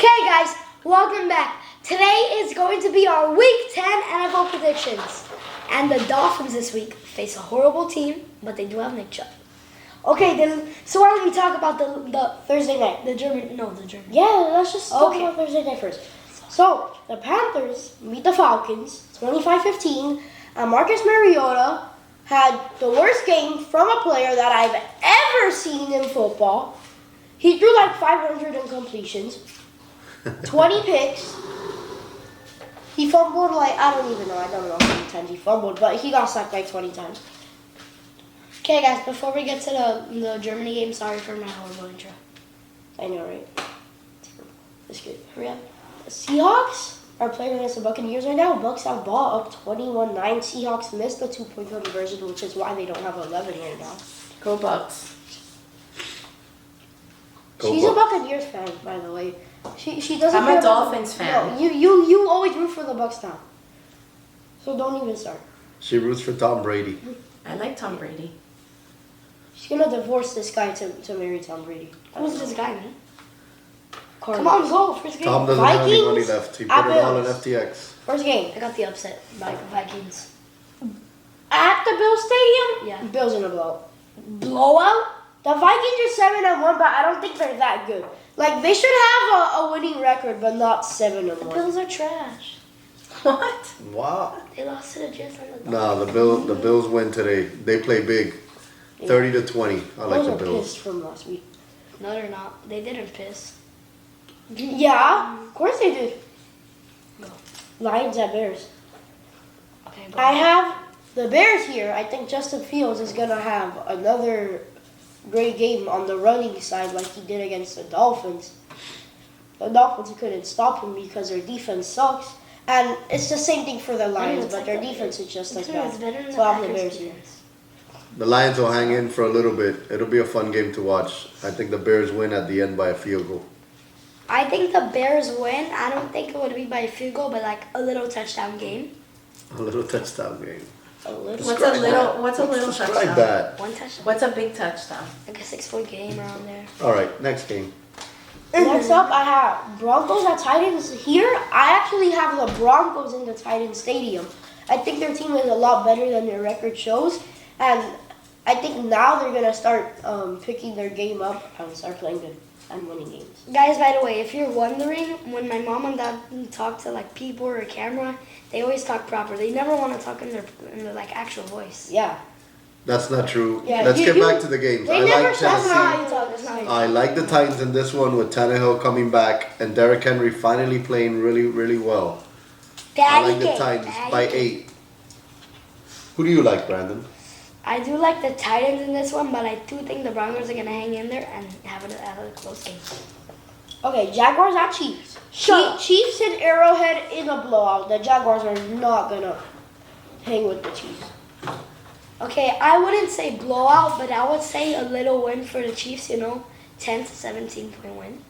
Okay, guys, welcome back. Today is going to be our Week 10 NFL predictions. And the Dolphins this week face a horrible team, but they do have Nick Chubb. Okay, then, so why don't we talk about the Thursday night? The German. Yeah, let's just talk about Thursday night first. So, the Panthers beat the Falcons 25-15, and Marcus Mariota had the worst game from a player that I've ever seen in football. He threw like 500 incompletions, 20 picks. He fumbled like, I don't know how many times he fumbled, but he got sacked like 20 times. Okay, guys, before we get to the Germany game, sorry for my horrible intro. I know, right? It's good. Hurry up. The Seahawks are playing against the Buccaneers right now. Bucks have ball up 21-9. Seahawks missed the 2-point conversion, which is why they don't have 11 right now. Go Bucks. She's a Buccaneers fan, by the way. She doesn't. I'm a Dolphins fan. No, you always root for the Bucks now. So don't even start. She roots for Tom Brady. I like Tom Brady. She's gonna divorce this guy to marry Tom Brady. Who's this guy, man? Cardinals. Come on, go. First game. Tom doesn't have any money Vikings left. He at put it all in Bills. FTX. First game. I got the upset by the Vikings. At the Bills Stadium? Yeah. Bills in a blowout. Blowout? The Vikings are 7-1, but I don't think they're that good. Like, they should have a winning record, but not 7-1. The Bills are trash. What? Wow. They lost to the Jets and the No, the Bills win today. They play big. 30-20. I like Those the are Bills. pissed from last week. No, they're not. They didn't piss. Yeah, of course they did. No. Lions at Bears. Okay, I have the Bears here. I think Justin Fields is going to have another great game on the running side like he did against the Dolphins. The Dolphins couldn't stop him because their defense sucks. And it's the same thing for the Lions, but their defense is just as bad. So I have the Bears here. The Lions will hang in for a little bit. It'll be a fun game to watch. I think the Bears win at the end by a field goal. I think the Bears win. I don't think it would be by a field goal, but like a little touchdown game. A little touchdown game. What's a little Describe touchdown? that. One touchdown. What's a big touchdown? Like a 6-point game around there. All right, next game. Next up, I have Broncos at Titans. Here, I actually have the Broncos in the Titans Stadium. I think their team is a lot better than their record shows. And I think now they're going to start picking their game up and start playing good and winning games. Guys, by the way, if you're wondering, when my mom and dad talk to like people or a camera, they always talk proper. They never want to talk in their like actual voice. Yeah. That's not true. Yeah, Let's get back to the games. They I never like said Tennessee. how you talk. That's not how you I talk. like the Titans in this one with Tannehill coming back and Derrick Henry finally playing really, really well. I like the Titans by 8. Who do you like, Brandon? I do like the Titans in this one, but I do think the Broncos are going to hang in there and have a close game. Okay, Jaguars at Chiefs. Chiefs hit Arrowhead in a blowout. The Jaguars are not going to hang with the Chiefs. Okay, I wouldn't say blowout, but I would say a little win for the Chiefs, 10 to 17 point win.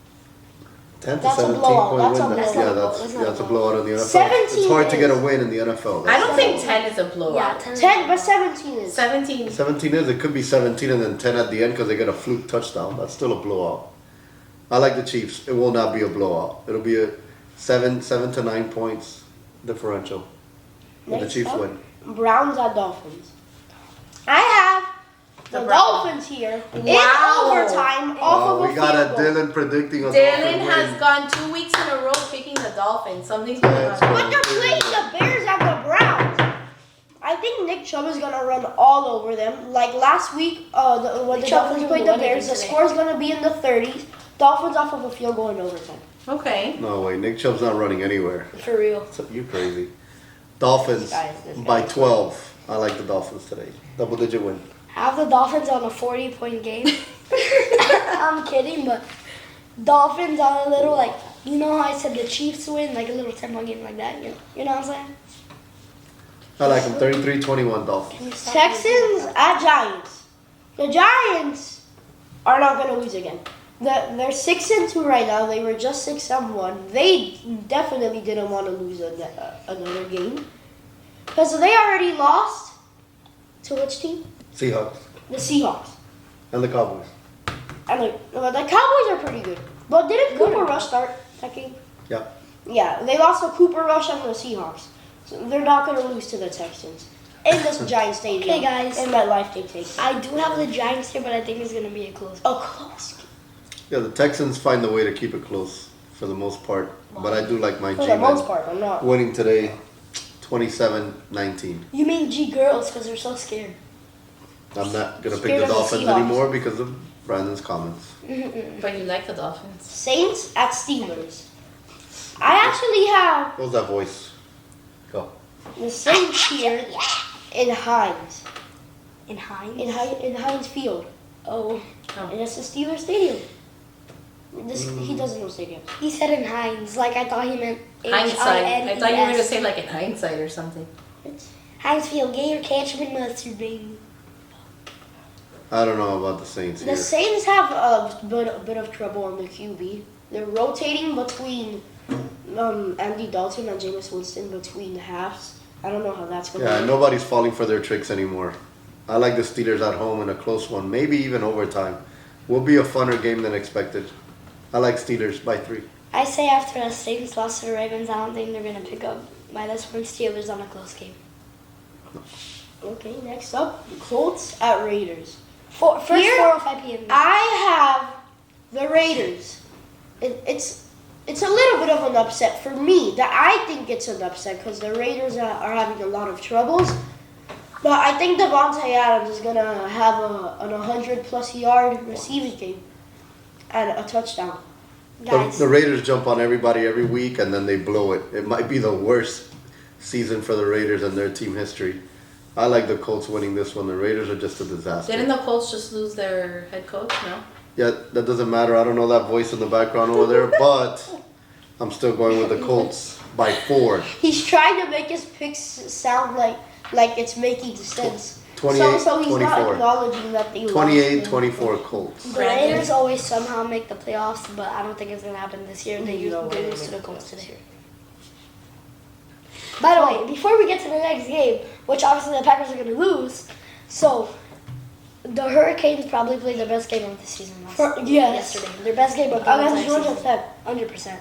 10 to That's a 17 blowout. point That's a win. blowout. Yeah, That's not that's a a blowout in the NFL. 17 It's hard to get a is. win in the NFL. I don't think 10 is a blowout. Yeah, 10. 10, but 17 is. 17. 17 is. It could be 17 and then 10 at the end because they get a fluke touchdown. That's still a blowout. I like the Chiefs. It will not be a blowout. It'll be a 7 to 9 points differential. And the Next Chiefs up, win. Browns at Dolphins. I have the Dolphins here in overtime off of a We got field a goal. Dylan predicting a Dylan Dolphin has win. gone 2 weeks in a row picking the Dolphins. Something's going on. But they're playing the Bears and the Browns. I think Nick Chubb is going to run all over them. Like last week, when the Dolphins played the Bears, the score is going to be in the 30s. Dolphins off of a field goal in overtime. Okay. No way. Nick Chubb's not running anywhere. For real. You crazy. Dolphins This guy. by 12. I like the Dolphins today. Double-digit win. Have the Dolphins on a 40-point game. I'm kidding, but Dolphins on a little, like, how I said the Chiefs win, like a little 10-point game like that. You know what I'm saying? I like them. 33-21 Dolphins. Can you stop Texans at Giants. The Giants are not going to lose again. They're 6-2 right now. They were just 6-1. They definitely didn't want to lose another game because they already lost to which team? Seahawks. The Seahawks. And the Cowboys. And the Cowboys are pretty good. But didn't Cooper Rush start? that game? Yep. Yeah, they lost to Cooper Rush and the Seahawks. So they're not going to lose to the Texans. In this Giant Stadium. Okay, guys. In MetLife, they take it. I do have the Giants here, but I think it's going to be a close. A close game. Yeah, the Texans find a way to keep it close for the most part. But I do like my For the G-men most part, I'm not. winning today 27-19. You mean G girls because they're so scared. I'm not going to Scared pick the of the Dolphins Seahawks. anymore because of Brandon's comments. But you like the Dolphins. Saints at Steelers. I actually have What was that voice? Go. the Saints here in Heinz. In Heinz? In Heinz Field. Oh. And it's the Steelers Stadium. He doesn't know stadiums. He said in Heinz. Like I thought he meant Hindsight. I thought you were going to Heinz. say like in hindsight or something. Heinz Field, get your ketchup and mustard, baby. I don't know about the Saints The here. Saints have a bit of trouble on the QB. They're rotating between Andy Dalton and Jameis Winston between the halves. I don't know how that's going to Yeah, work. nobody's falling for their tricks anymore. I like the Steelers at home in a close one, maybe even overtime. Will be a funner game than expected. I like Steelers by 3. I say after the Saints lost to the Ravens, I don't think they're going to pick up by this one Steelers on a close game. Okay, next up, Colts at Raiders. First Here, 4:05 p.m. I have the Raiders. It's a little bit of an upset for me. That I think it's an upset because the Raiders are having a lot of troubles. But I think Devontae Adams is gonna have an 100+ yard receiving game and a touchdown. Guys, The Raiders jump on everybody every week and then they blow it. It might be the worst season for the Raiders in their team history. I like the Colts winning this one. The Raiders are just a disaster. Didn't the Colts just lose their head coach? No. Yeah, that doesn't matter. I don't know that voice in the background over there, but I'm still going with the Colts by 4. He's trying to make his picks sound like it's making sense. 28, so he's 24. not acknowledging that they lost. 28-24 Colts. the Raiders always somehow make the playoffs, but I don't think it's going to happen this year. They No way lose they to the make Colts the today. By the way, before we get to the next game, which obviously the Packers are going to lose, so the Hurricanes probably played their best game of the season yesterday. Their best game of the Against entire Georgia season. Tech. 100%.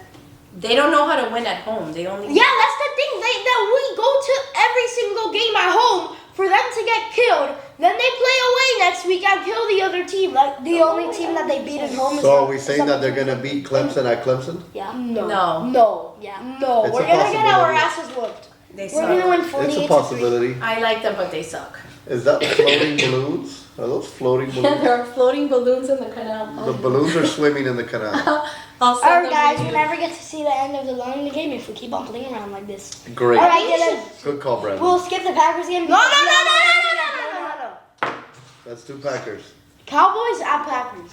They don't know how to win at home. They only. Yeah, that's the thing. That we go to every single game at home for them to get killed. Then they play away next week and kill the other team. Like The only team that they beat at home is So are we saying that they're going to beat Clemson at Clemson? Yeah. No. Yeah. No. It's We're a gonna get our possibility. asses whooped. They We're going to suck. win It's 48 a to 3. possibility. I like them, but they suck. Is that floating balloons? Are those floating balloons? There are floating balloons in the canal. The balloons are swimming in the canal. I'll send Alright them guys, to we you. never get to see the end of the long game if we keep on playing around like this. Great. Alright, Dylan, Good call, Brandon. we'll skip the Packers game. No. That's 2 Packers. Cowboys at Packers.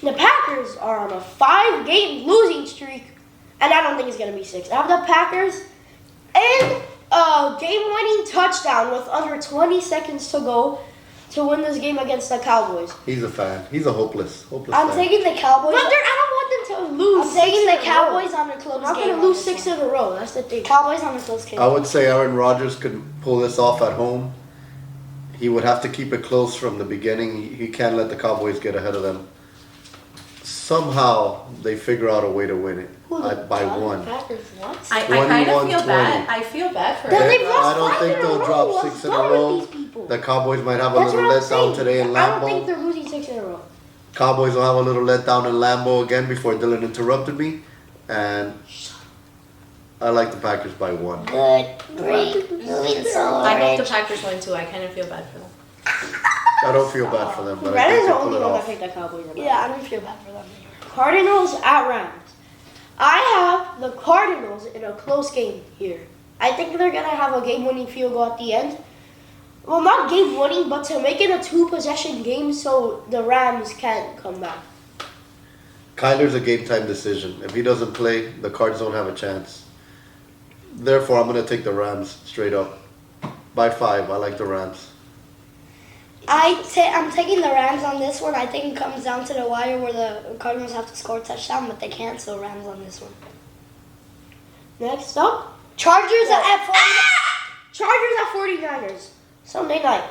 The Packers are on a 5-game losing streak, and I don't think it's gonna be 6. I have the Packers in a game-winning touchdown with under 20 seconds to go to win this game against the Cowboys. He's a fan. He's a hopeless I'm fan. taking the Cowboys. But I don't want them to lose. I'm taking the 6 in a row. Cowboys on a close I'm not game. gonna on lose this 6 one. in a row. That's the thing. Cowboys on a close game. I would say Aaron Rodgers could pull this off at home. He would have to keep it close from the beginning. He can't let the Cowboys get ahead of them. Somehow they figure out a way to win it by 1. Packers what? I kind of feel 21-20. bad. I feel bad for Then them. they've lost I don't 5 think in a they'll row. drop What's 6 in a wrong with row. these people? The Cowboys might have a That's little what I'm letdown saying. today in I don't think Lambeau. they're losing 6 in a row. Cowboys will have a little letdown in Lambeau again before Dylan interrupted me. And I like the Packers by 1. Good, great, moving forward. I hope the Packers win too. I kind of feel bad for them. I don't feel bad for them, but I Brandon's think the they pull only it one that off. picked the Cowboys. Yeah, I don't feel bad for them. Cardinals at Rams. I have the Cardinals in a close game here. I think they're going to have a game-winning field goal at the end. Well, not game-winning, but to make it a 2-possession game so the Rams can't come back. Kyler's a game-time decision. If he doesn't play, the Cards don't have a chance. Therefore, I'm going to take the Rams straight up. By 5, I like the Rams. I'm taking the Rams on this one. I think it comes down to the wire where the Cardinals have to score a touchdown, but they can't, so Rams on this one. Next up, Chargers at 40. Chargers at 49ers. Sunday night.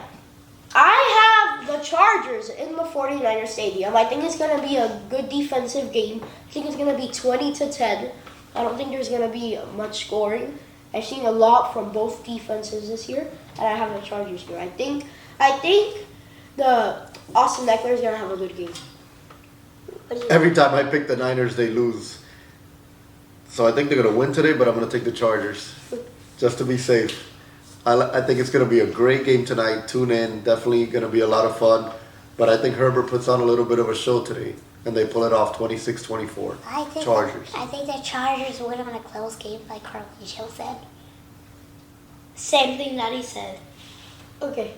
I have have the Chargers in the 49er Stadium. I think it's going to be a good defensive game. I think it's going to be 20-10. I don't think there's going to be much scoring. I've seen a lot from both defenses this year, and I have the Chargers here. I think the Austin Eckler is going to have a good game. Every time I pick the Niners, they lose. So I think they're going to win today, but I'm going to take the Chargers just to be safe. I think it's going to be a great game tonight. Tune in. Definitely going to be a lot of fun. But I think Herbert puts on a little bit of a show today, and they pull it off 26-24. Chargers. I think the Chargers win on a close game, like Carly Hill said. Same thing that he said. Okay.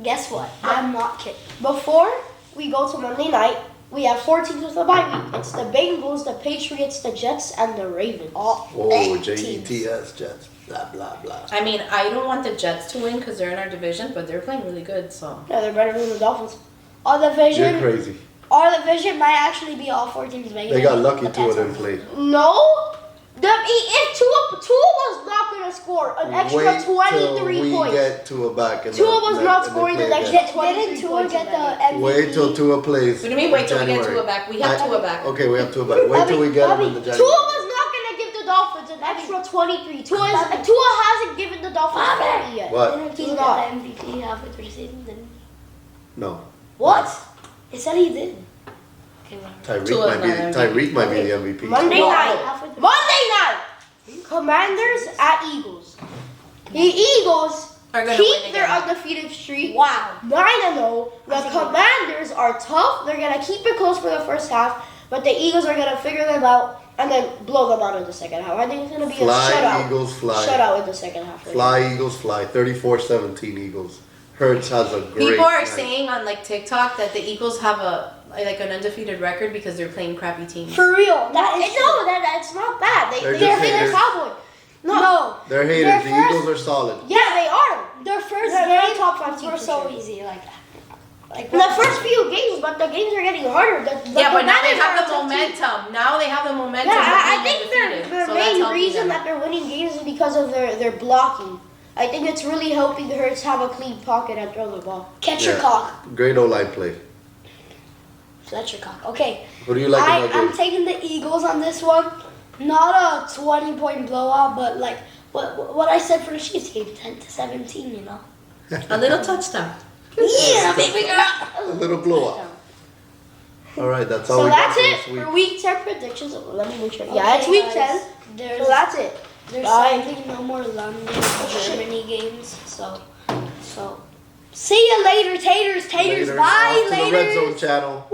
Guess what? I'm not kidding. Before we go to Monday night, we have 4 teams with a bye week. It's the Bengals, the Patriots, the Jets, and the Ravens. Oh, Jets, Jets. Blah, blah, blah. I mean, I don't want the Jets to win because they're in our division, but they're playing really good, so. Yeah, they're better than the Dolphins. Our division, You're crazy. our division might actually be all 4 teams making They it, got lucky but Tua that's didn't okay. play. No. If Tua was not going to score an extra 23 points. Get Tua back. Tua was not scoring the next Didn't 23 Tua points. get in the that game. MVP? Wait till Tua plays. What do you mean wait till we get January. Tua back? We have Tua back. Okay, we have Tua back. Wait till we get him in the Tua January. was not going to give the Dolphins an extra 23. Tua hasn't given the Dolphins 40 yet. What? Didn't He's Tua not. get the MVP halfway through the season? Didn't he? No. What? He said he did. Okay, whatever. Tyreek might be the MVP. Monday Wow. night. Monday night. Commanders at Eagles. The Eagles Are gonna keep win their again. undefeated streak. Wow. 9-0. The Commanders are tough. They're going to keep it close for the first half, but the Eagles are going to figure them out and then blow them out in the second half. I think it's going to be Fly, a shutout. Eagles, fly. Shutout in the second half. Fly, Eagles, fly. 34-17 Eagles. Hurts has a great People are night. saying on like TikTok that the Eagles have an undefeated record because they're playing crappy teams. For real. That's That's not bad. They're They're just beating haters. the Cowboys. No. They're haters. Their The first- Eagles are solid. Yeah, they are. Their first They're game top 5 teams were for so sure. easy. Like The first few games, but the games are getting harder. Yeah, but now they Commanders are have a the tough team. momentum. Now they have the momentum. Yeah, I of being think their undefeated, so that's main helping reason them. that they're winning games is because of their blocking. I think it's really helping the Hurts have a clean pocket and throw the ball. catch your Yeah. cock. Great O-line play. So that's your cock. Okay. Who do you like in that I'm game? taking the Eagles on this one. Not a 20-point blowout, but like what I said for the Chiefs game, 10-17. You know. A little touchdown. Yeah, baby girl. A little blowout. All right, that's all So we that's got for it this week. for week 10 predictions. Let me make sure. Yeah, Okay, it's week guys, 10. There's So that's it. There's Bye. sadly no more London Germany games, so see you later, taters. Later. Bye, Off to the Red later. Zone channel.